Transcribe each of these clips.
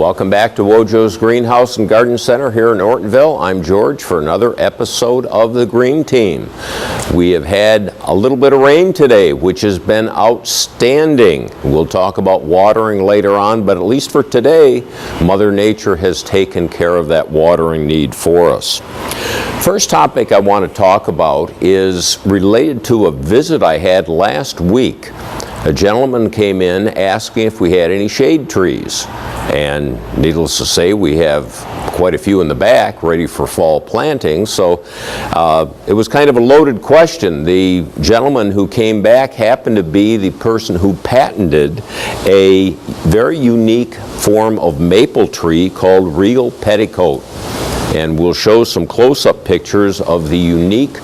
Welcome back to Wojo's Greenhouse and Garden Center here in Ortonville. I'm George for another episode of the Green Team. We have had a little bit of rain today, which has been outstanding. We'll talk about watering later on, but at least for today, Mother Nature has taken care of that watering need for us. First topic I want to talk about is related to a visit I had last week. A gentleman came in asking if we had any shade trees. And needless to say, we have quite a few in the back ready for fall planting. So it was kind of a loaded question. The gentleman who came back happened to be the person who patented a very unique form of maple tree called regal petticoat. And we'll show some close-up pictures of the unique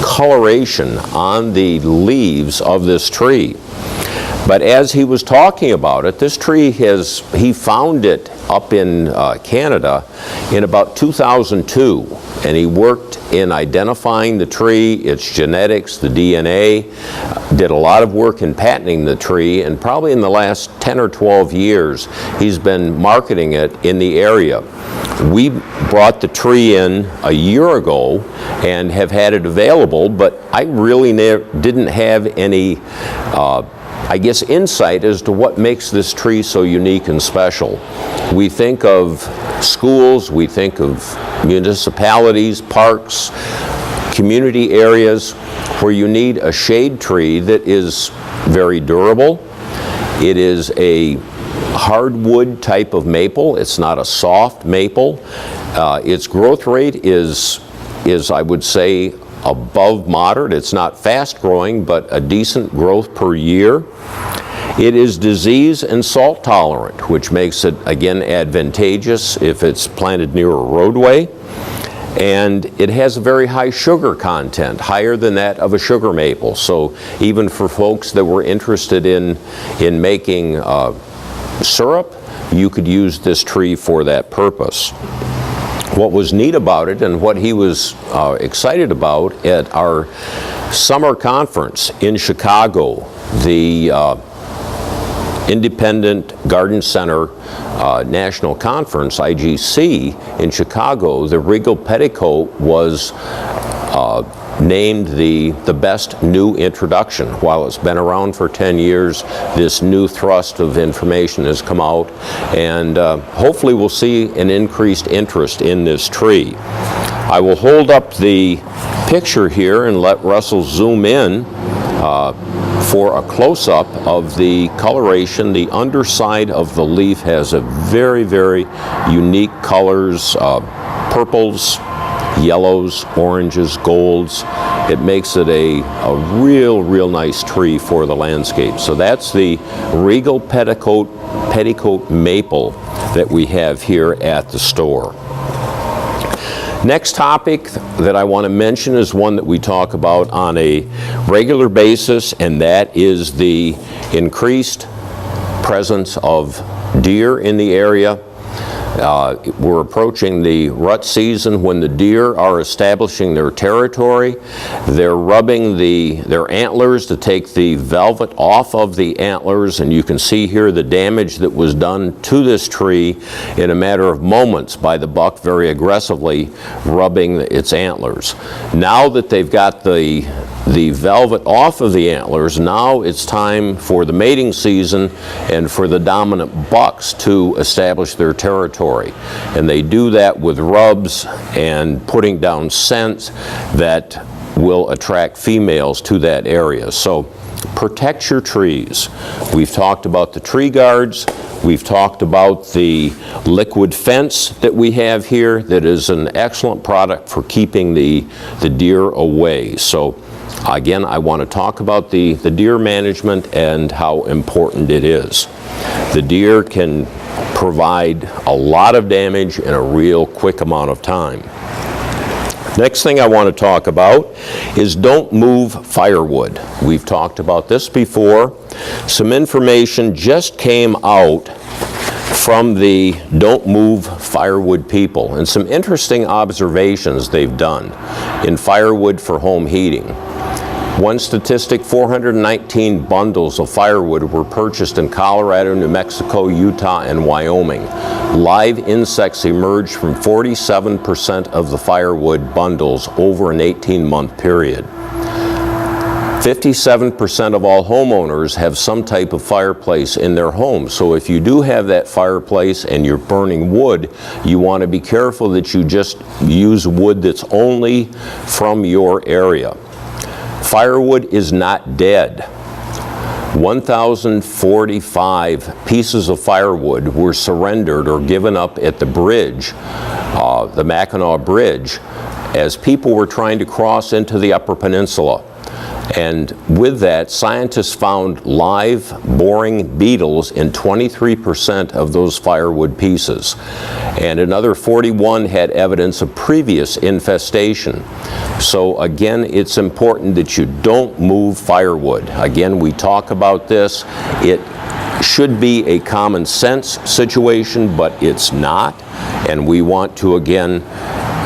coloration on the leaves of this tree. But as he was talking about it, this tree he found it up in Canada in about 2002, and he worked in identifying the tree, its genetics, the DNA, did a lot of work in patenting the tree, and probably in the last 10 or 12 years, he's been marketing it in the area. We brought the tree in a year ago and have had it available, but I really didn't have any insight as to what makes this tree so unique and special. We think of schools, we think of municipalities, parks, community areas where you need a shade tree that is very durable. It is a hardwood type of maple. It's not a soft maple. Its growth rate is I would say above moderate. It's not fast growing, but a decent growth per year. It is disease and salt tolerant, which makes it again advantageous if it's planted near a roadway. And it has a very high sugar content, higher than that of a sugar maple. So even for folks that were interested in making syrup, you could use this tree for that purpose. What was neat about it and what he was excited about at our summer conference in Chicago, the Independent Garden Center National Conference, IGC, in Chicago, the regal petticoat was named the best new introduction. While it's been around for 10 years, this new thrust of information has come out, and hopefully we'll see an increased interest in this tree. I will hold up the picture here and let Russell zoom in for a close-up of the coloration. The underside of the leaf has a very, very unique colors, purples, yellows, oranges, golds. It makes it a real nice tree for the landscape. So that's the regal petticoat maple that we have here at the store. Next topic that I want to mention is one that we talk about on a regular basis, and that is the increased presence of deer in the area. We're approaching the rut season when the deer are establishing their territory. They're rubbing their antlers to take the velvet off of the antlers, and you can see here the damage that was done to this tree in a matter of moments by the buck very aggressively rubbing its antlers. Now that they've got the velvet off of the antlers, now it's time for the mating season and for the dominant bucks to establish their territory. And they do that with rubs and putting down scents that will attract females to that area. So protect your trees. We've talked about the tree guards. We've talked about the liquid fence that we have here that is an excellent product for keeping the deer away. So again, I want to talk about the deer management and how important it is. The deer can provide a lot of damage in a real quick amount of time. Next thing I want to talk about is don't move firewood. We've talked about this before. Some information just came out from the Don't Move Firewood people, and some interesting observations they've done in firewood for home heating. One statistic, 419 bundles of firewood were purchased in Colorado, New Mexico, Utah, and Wyoming. Live insects emerged from 47% of the firewood bundles over an 18-month period. 57% of all homeowners have some type of fireplace in their home. So if you do have that fireplace and you're burning wood, you want to be careful that you just use wood that's only from your area. Firewood is not dead. 1,045 pieces of firewood were surrendered or given up at the bridge, the Mackinac Bridge, as people were trying to cross into the Upper Peninsula. And with that, scientists found live boring beetles in 23% of those firewood pieces. And another 41 had evidence of previous infestation. So again, it's important that you don't move firewood. Again, we talk about this. It should be a common sense situation, but it's not. And we want to, again,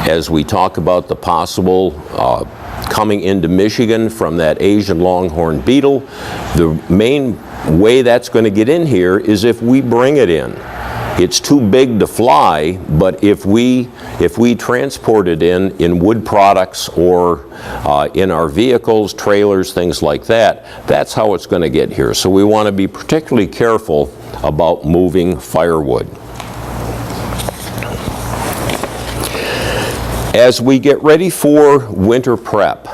as we talk about the possible coming into Michigan from that Asian longhorn beetle, the main way that's going to get in here is if we bring it in. It's too big to fly, but if we transport it in wood products or in our vehicles, trailers, things like that, that's how it's going to get here. So we want to be particularly careful about moving firewood. As we get ready for winter prep,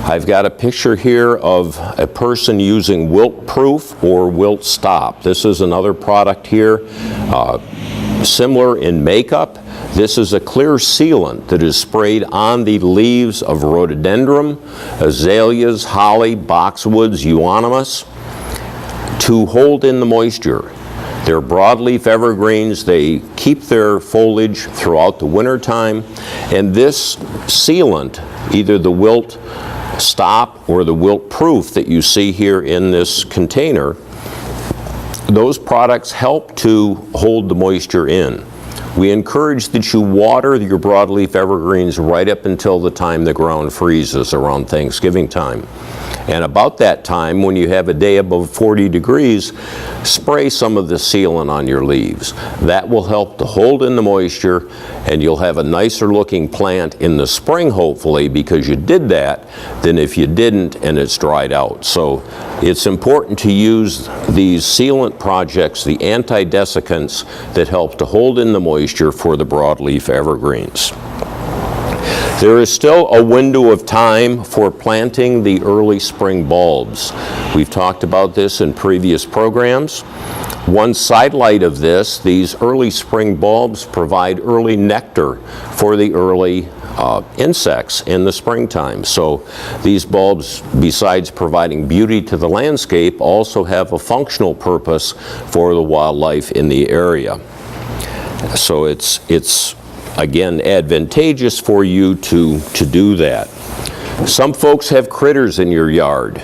I've got a picture here of a person using Wiltproof or Wilt Stop. This is another product here, similar in makeup. This is a clear sealant that is sprayed on the leaves of rhododendron, azaleas, holly, boxwoods, euonymus to hold in the moisture. They're broadleaf evergreens. They keep their foliage throughout the winter time. And this sealant, either the Wilt Stop or the Wiltproof that you see here in this container, those products help to hold the moisture in. We encourage that you water your broadleaf evergreens right up until the time the ground freezes around Thanksgiving time. And about that time, when you have a day above 40 degrees, spray some of the sealant on your leaves. That will help to hold in the moisture, and you'll have a nicer looking plant in the spring, hopefully, because you did that, than if you didn't and it's dried out. So it's important to use these sealant projects, the anti-desiccants, that help to hold in the moisture for the broadleaf evergreens. There is still a window of time for planting the early spring bulbs. We've talked about this in previous programs. One sidelight of this, these early spring bulbs provide early nectar for the early insects in the springtime. So these bulbs, besides providing beauty to the landscape, also have a functional purpose for the wildlife in the area. So it's again advantageous for you to do that. Some folks have critters in your yard.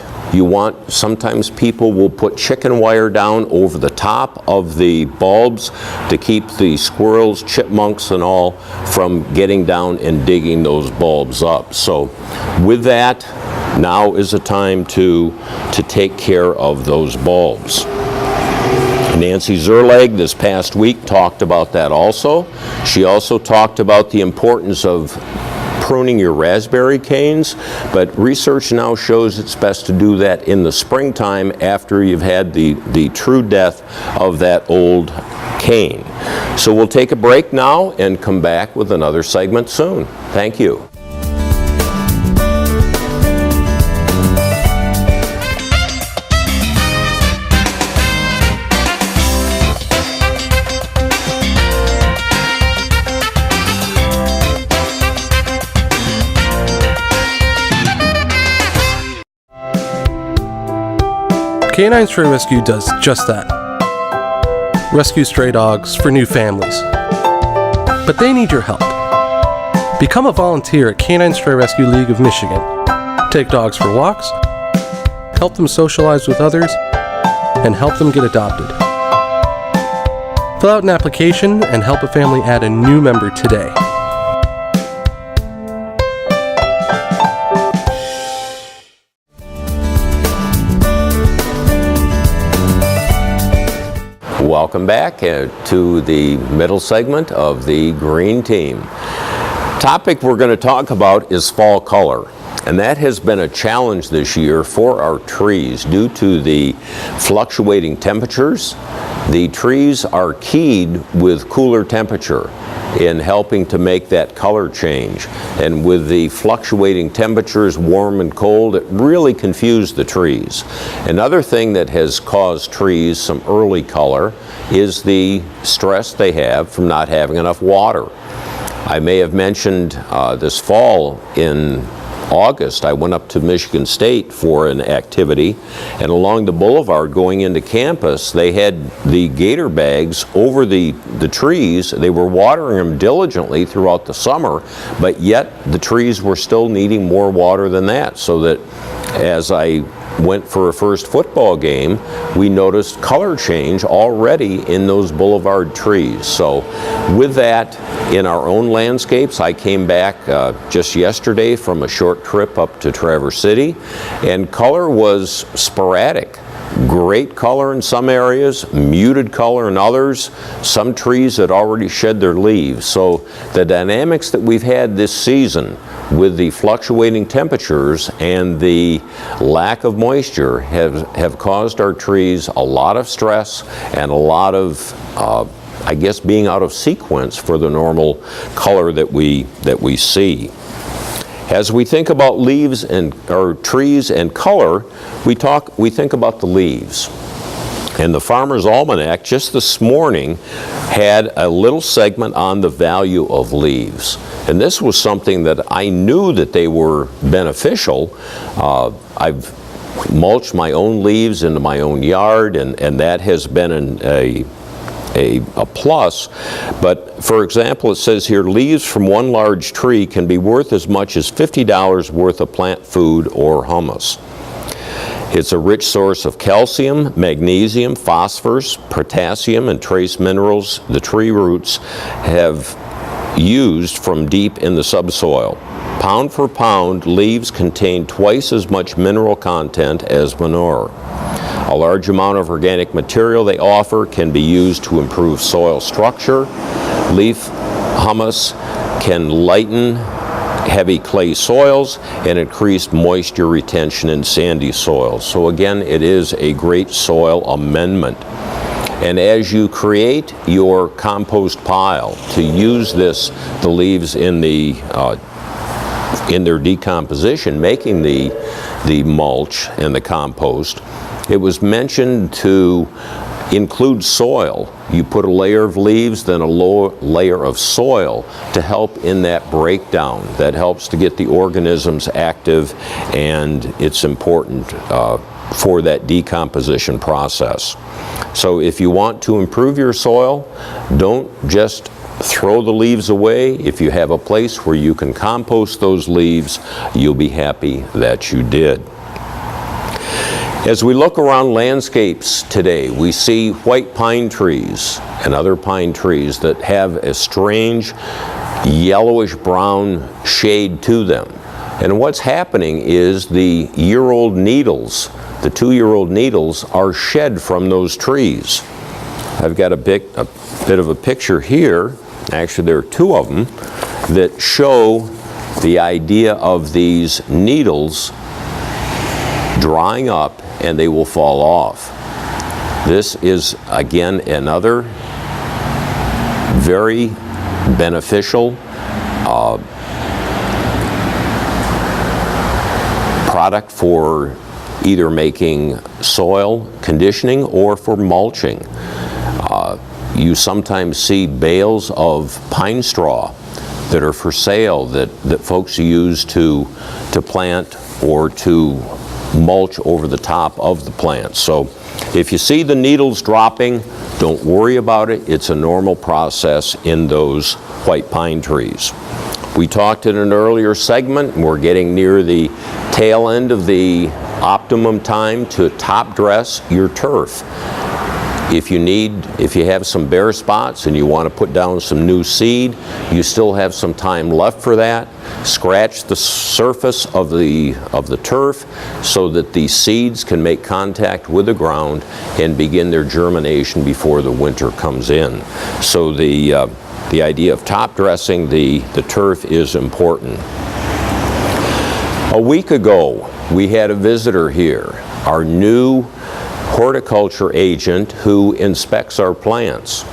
Sometimes people will put chicken wire down over the top of the bulbs to keep the squirrels, chipmunks, and all from getting down and digging those bulbs up. So with that, now is the time to take care of those bulbs. Nancy Zerlag this past week talked about that also. She also talked about the importance of pruning your raspberry canes, but research now shows it's best to do that in the springtime after you've had the true death of that old cane. So we'll take a break now and come back with another segment soon. Thank you. Canine Rescue does just that. Rescue stray dogs for new families. But they need your help. Become a volunteer at Canine Stray Rescue League of Michigan. Take dogs for walks, help them socialize with others, and help them get adopted. Fill out an application and help a family add a new member today. welcome back to the middle segment of the Green Team. Topic we're going to talk about is fall color. And that has been a challenge this year for our trees due to the fluctuating temperatures. The trees are keyed with cooler temperature in helping to make that color change. And with the fluctuating temperatures, warm and cold, it really confused the trees. Another thing that has caused trees some early color is the stress they have from not having enough water. I may have mentioned this fall in August, I went up to Michigan State for an activity, and along the boulevard going into campus, they had the gator bags over the trees. They were watering them diligently throughout the summer, but yet the trees were still needing more water than that, so that as I went for a first football game, we noticed color change already in those boulevard trees. So with that, in our own landscapes, I came back just yesterday from a short trip up to Traverse City, and color was sporadic. Great color in some areas, muted color in others. Some trees had already shed their leaves. So the dynamics that we've had this season with the fluctuating temperatures and the lack of moisture have caused our trees a lot of stress and a lot of I guess being out of sequence for the normal color that we see. As we think about leaves or trees and color, we think about the leaves. And the Farmer's Almanac just this morning had a little segment on the value of leaves. And this was something that I knew that they were beneficial. I've mulched my own leaves into my own yard, and that has been a plus. But for example, it says here, leaves from one large tree can be worth as much as $50 worth of plant food or humus. It's a rich source of calcium, magnesium, phosphorus, potassium, and trace minerals the tree roots have used from deep in the subsoil. Pound for pound, leaves contain twice as much mineral content as manure. A large amount of organic material they offer can be used to improve soil structure. Leaf humus can lighten heavy clay soils and increase moisture retention in sandy soils. So again, it is a great soil amendment. And as you create your compost pile to use the leaves in their decomposition, making the mulch and the compost, it was mentioned to include soil. You put a layer of leaves, then a lower layer of soil to help in that breakdown. That helps to get the organisms active, and it's important for that decomposition process. So if you want to improve your soil, don't just throw the leaves away. If you have a place where you can compost those leaves, you'll be happy that you did. As we look around landscapes today, we see white pine trees and other pine trees that have a strange yellowish brown shade to them. And what's happening is the year-old needles, the 2-year-old needles, are shed from those trees. I've got a bit of a picture here, actually there are 2 of them, that show the idea of these needles drying up and they will fall off. This is again another very beneficial product for either making soil conditioning or for mulching. You sometimes see bales of pine straw that are for sale that folks use to plant or to mulch over the top of the plants. So if you see the needles dropping, don't worry about it. It's a normal process in those white pine trees. We talked in an earlier segment, and we're getting near the tail end of the optimum time to top dress your turf. If you have some bare spots and you want to put down some new seed, you still have some time left for that. Scratch the surface of the turf so that the seeds can make contact with the ground and begin their germination before the winter comes in. So the idea of top dressing the turf is important. A week ago, we had a visitor here, our new horticulture agent who inspects our plants.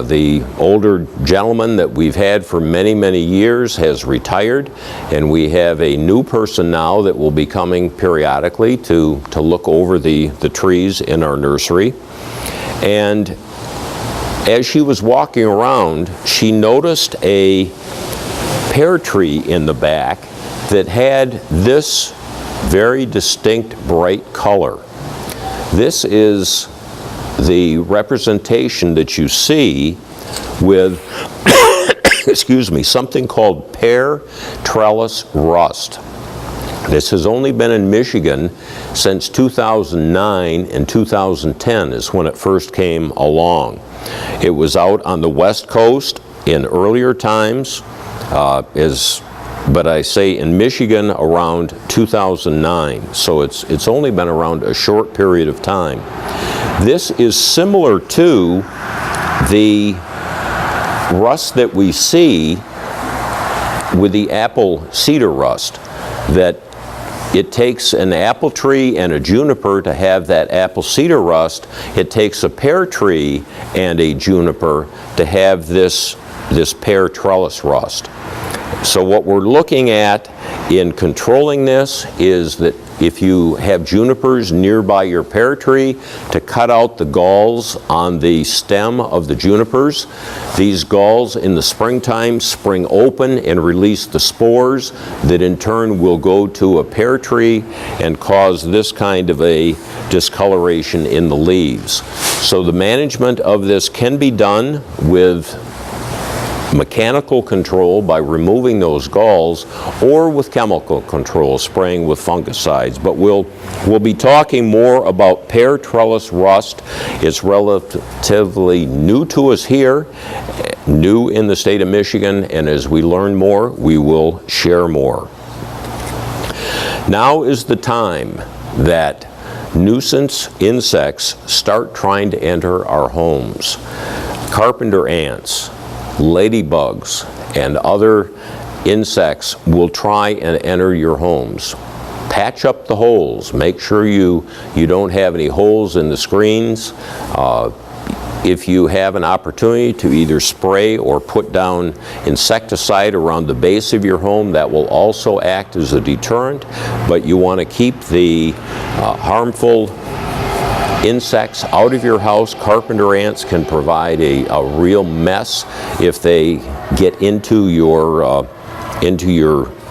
The older gentleman that we've had for many, many years has retired, and we have a new person now that will be coming periodically to look over the trees in our nursery. And as she was walking around, she noticed a pear tree in the back that had this very distinct bright color. This is the representation that you see with excuse me, something called Pear Trellis rust. This has only been in Michigan since 2009, and 2010 is when it first came along. It was out on the West Coast in earlier times, but I say in Michigan around 2009, so it's only been around a short period of time. This is similar to the rust that we see with the apple cedar rust, that it takes an apple tree and a juniper to have that apple cedar rust. It takes a pear tree and a juniper to have this pear trellis rust. So what we're looking at in controlling this is that if you have junipers nearby your pear tree, to cut out the galls on the stem of the junipers. These galls in the springtime spring open and release the spores that in turn will go to a pear tree and cause this kind of a discoloration in the leaves. So the management of this can be done with mechanical control by removing those galls, or with chemical control, spraying with fungicides. But we'll be talking more about pear trellis rust. It's relatively new to us here, new in the state of Michigan, and as we learn more, we will share more. Now is the time that nuisance insects start trying to enter our homes. Carpenter ants, ladybugs, and other insects will try and enter your homes. Patch up the holes. Make sure you don't have any holes in the screens. If you have an opportunity to either spray or put down insecticide around the base of your home, that will also act as a deterrent, but you want to keep the harmful insects out of your house. Carpenter ants can provide a real mess if they get into your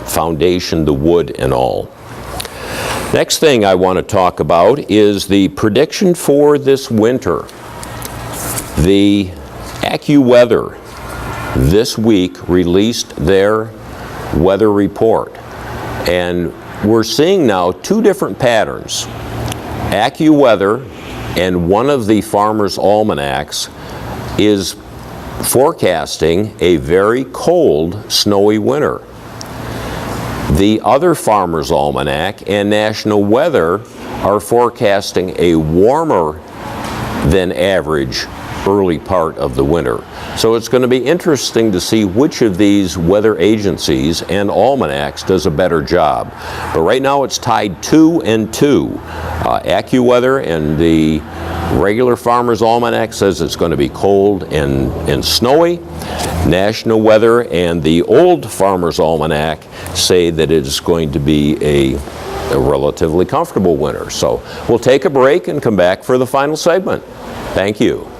foundation, the wood and all. Next thing I want to talk about is the prediction for this winter. The AccuWeather this week released their weather report, and we're seeing now two different patterns. AccuWeather and one of the farmers' almanacs is forecasting a very cold, snowy winter. The other farmer's almanac and National Weather are forecasting a warmer than average early part of the winter. So it's going to be interesting to see which of these weather agencies and almanacs does a better job. But right now it's tied 2 and 2. AccuWeather and the regular Farmer's Almanac says it's going to be cold and snowy. National Weather and the old Farmer's Almanac say that it's going to be a relatively comfortable winter. So we'll take a break and come back for the final segment. Thank you.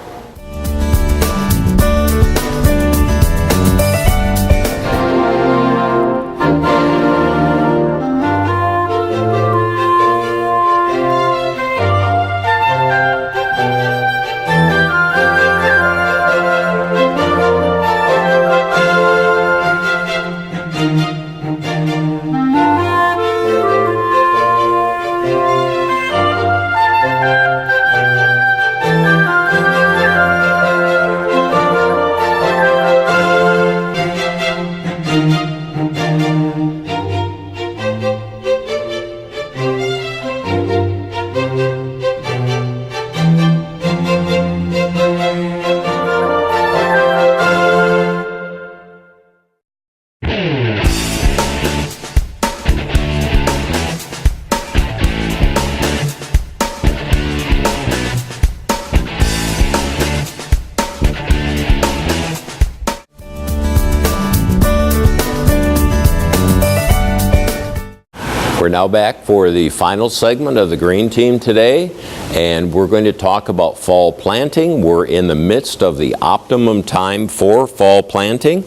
We're now back for the final segment of the Green Team today, and we're going to talk about fall planting. We're in the midst of the optimum time for fall planting.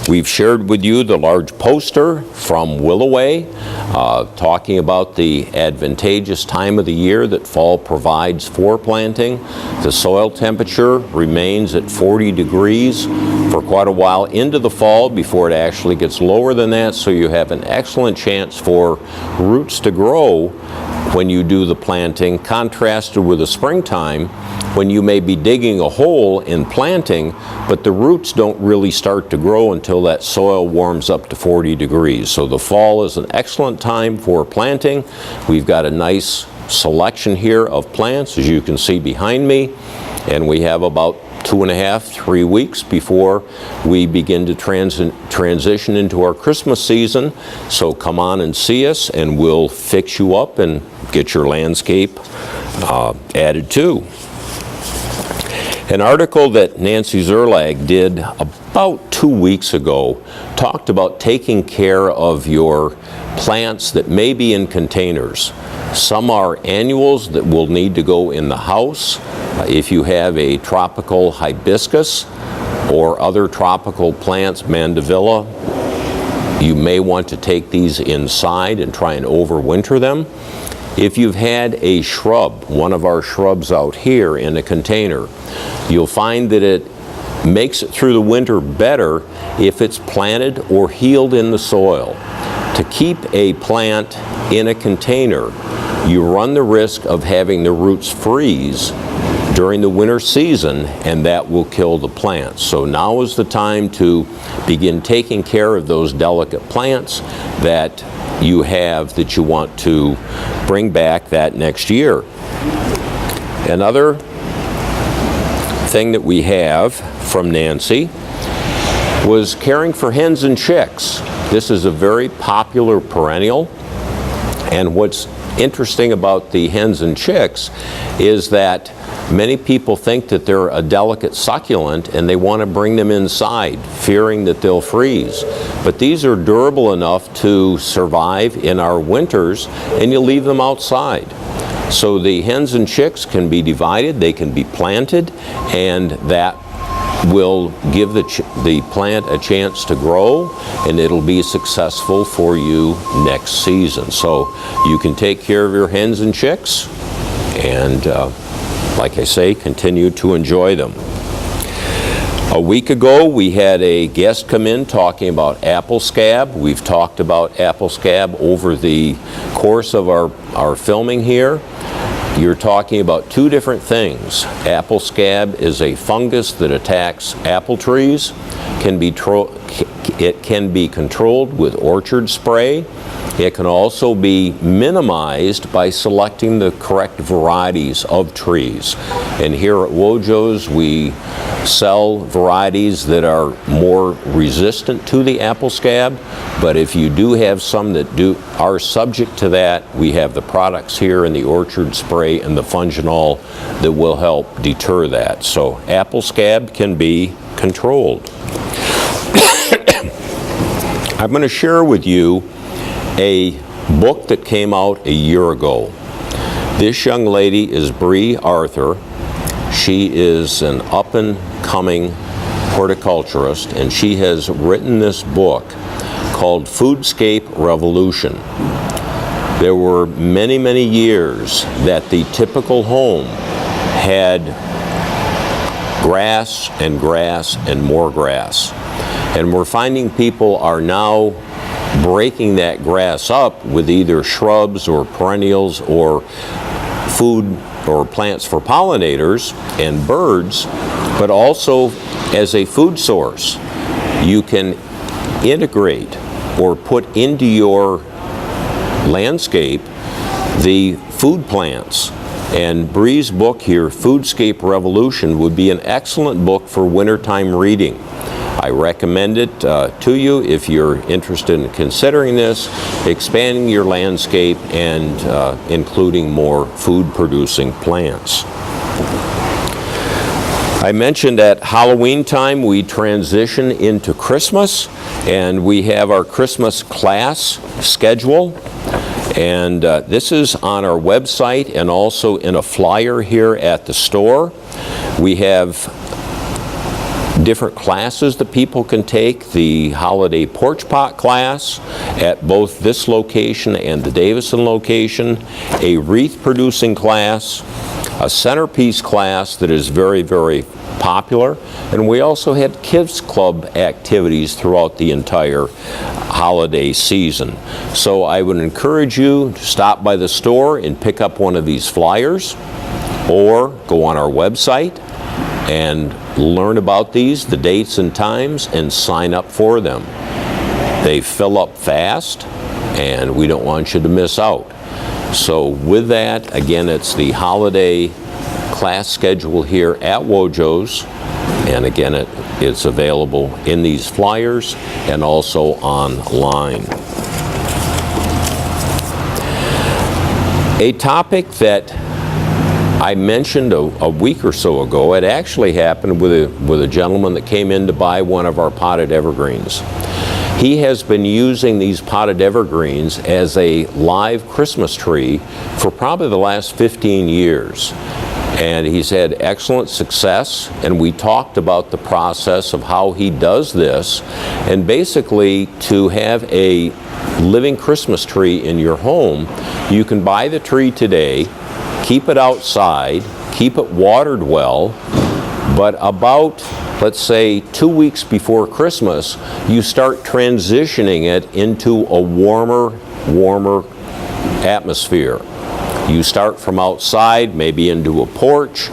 We've shared with you the large poster from Willoway talking about the advantageous time of the year that fall provides for planting. The soil temperature remains at 40 degrees for quite a while into the fall before it actually gets lower than that, so you have an excellent chance for roots to grow when you do the planting, contrasted with the springtime when you may be digging a hole in planting, but the roots don't really start to grow until that soil warms up to 40 degrees. So the fall is an excellent time for planting. We've got a nice selection here of plants, as you can see behind me, and we have about 2.5, 3 weeks before we begin to transition into our Christmas season. So come on and see us, and we'll fix you up and get your landscape added to. An article that Nancy Zerlag did about 2 weeks ago talked about taking care of your plants that may be in containers. Some are annuals that will need to go in the house. If you have a tropical hibiscus or other tropical plants, mandevilla, you may want to take these inside and try and overwinter them. If you've had a shrub, one of our shrubs out here in a container, you'll find that it makes it through the winter better if it's planted or healed in the soil. To keep a plant in a container, you run the risk of having the roots freeze during the winter season, and that will kill the plants. So now is the time to begin taking care of those delicate plants that you have that you want to bring back that next year. Another thing that we have from Nancy was caring for hens and chicks. This is a very popular perennial, and what's interesting about the hens and chicks is that many people think that they're a delicate succulent and they want to bring them inside, fearing that they'll freeze. But these are durable enough to survive in our winters, and you leave them outside. So the hens and chicks can be divided, they can be planted, and that will give the plant a chance to grow, and it'll be successful for you next season. So you can take care of your hens and chicks, and like I say, continue to enjoy them. A week ago, we had a guest come in talking about apple scab. We've talked about apple scab over the course of our filming here. You're talking about two different things. Apple scab is a fungus that attacks apple trees. It can be controlled with orchard spray. It can also be minimized by selecting the correct varieties of trees. And here at Wojo's, we sell varieties that are more resistant to the apple scab, but if you do have some that are subject to that, we have the products here in the orchard spray and the funginol that will help deter that. So apple scab can be controlled. I'm going to share with you a book that came out a year ago. This young lady is Bree Arthur. She is an up-and-coming horticulturist, and she has written this book called Foodscape Revolution. There were many, many years that the typical home had grass and more grass. And we're finding people are now breaking that grass up with either shrubs or perennials or food or plants for pollinators and birds, but also as a food source. You can integrate or put into your landscape the food plants. And Bree's book here, Foodscape Revolution, would be an excellent book for wintertime reading. I recommend it to you if you're interested in considering this, expanding your landscape and including more food-producing plants. I mentioned at Halloween time we transition into Christmas, and we have our Christmas class schedule. And this is on our website and also in a flyer here at the store. We have different classes that people can take. The holiday porch pot class at both this location and the Davison location, a wreath producing class, a centerpiece class that is very, very popular, and we also had kids club activities throughout the entire holiday season. So I would encourage you to stop by the store and pick up one of these flyers, or go on our website and learn about these, the dates and times, and sign up for them. They fill up fast, and we don't want you to miss out. So with that, again, it's the holiday class schedule here at Wojo's, and again, it's available in these flyers and also online. A topic that I mentioned a week or so ago, it actually happened with a gentleman that came in to buy one of our potted evergreens. He has been using these potted evergreens as a live Christmas tree for probably the last 15 years. And he's had excellent success, and we talked about the process of how he does this. And basically, to have a living Christmas tree in your home, you can buy the tree today, keep it outside, keep it watered well, but about, let's say, 2 weeks before Christmas, you start transitioning it into a warmer atmosphere. You start from outside, maybe into a porch,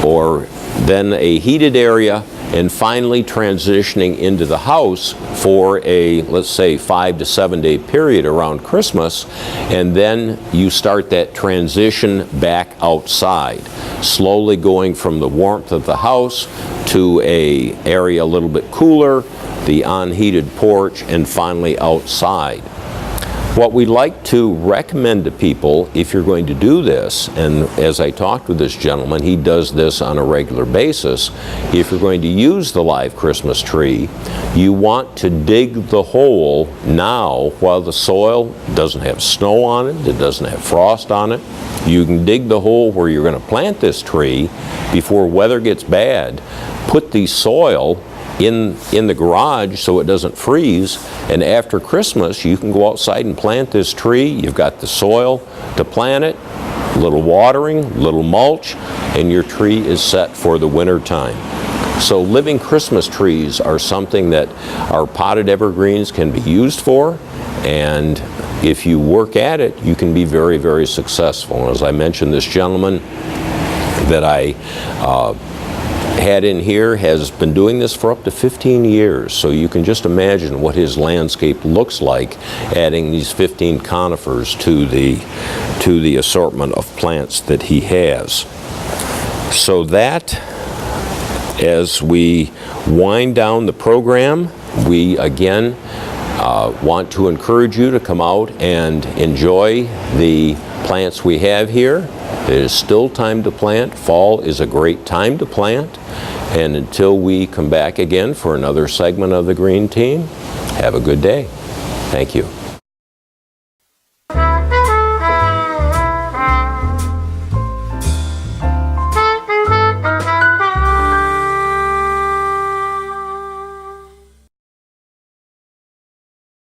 or then a heated area, and finally transitioning into the house for a, let's say, 5 to 7 day period around Christmas, and then you start that transition back outside, slowly going from the warmth of the house to a area a little bit cooler, the unheated porch, and finally outside. What we like to recommend to people, if you're going to do this, and as I talked with this gentleman, he does this on a regular basis, if you're going to use the live Christmas tree, you want to dig the hole now while the soil doesn't have snow on it, it doesn't have frost on it. You can dig the hole where you're going to plant this tree before weather gets bad. Put the soil in the garage so it doesn't freeze, and after Christmas you can go outside and plant this tree. You've got the soil to plant it, a little watering, a little mulch, and your tree is set for the winter time. So living Christmas trees are something that our potted evergreens can be used for, and if you work at it, you can be very, very successful. And as I mentioned, this gentleman that I had in here has been doing this for up to 15 years, so you can just imagine what his landscape looks like adding these 15 conifers to the assortment of plants that he has. So that, as we wind down the program, we again want to encourage you to come out and enjoy the plants we have here. It is still time to plant. Fall is a great time to plant. And until we come back again for another segment of the Green Team, have a good day. Thank you.